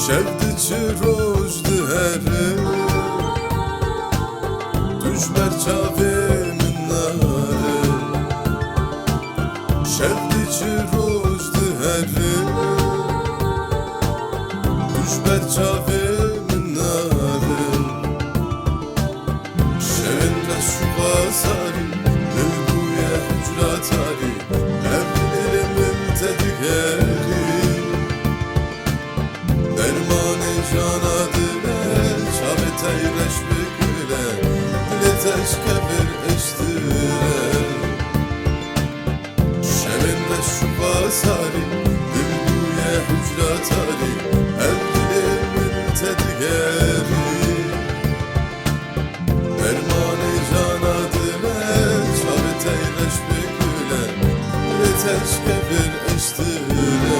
شفت چه روز دهره توش بر چاوه من ناره شفت چه روز دهره توش بر چاوه من ناره شوند شو بازاری دلگوی حجراتاری evlilimin tedigeri درمان جانادره çave teyreş büküle Leteş kebir eştire Şevinde şu basari Dilguye hücratari Evlilimin tedigeri درمان جانادره çave teyreş büküle Leteş kebir eştire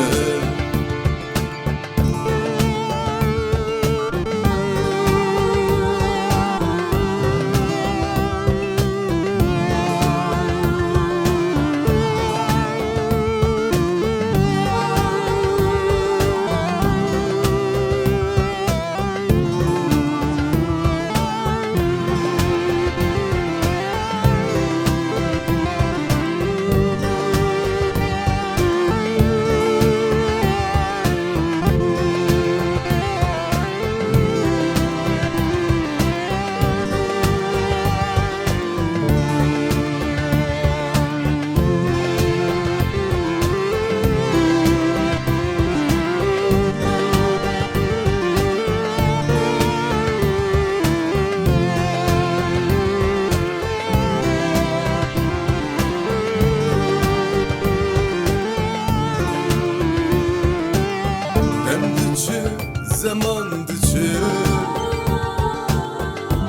Zamandı çı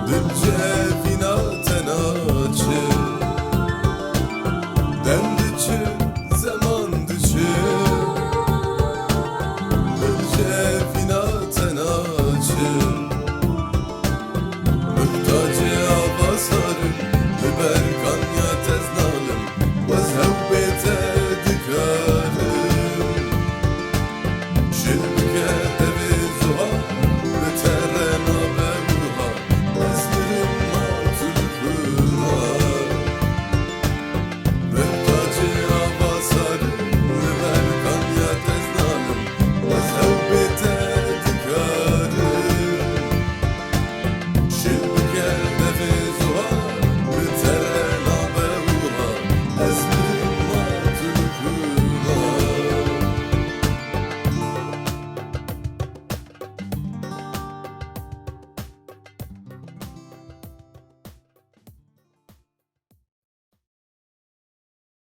Dülce vinaten açı Demdi çı zamandı çı Dülce vinaten açı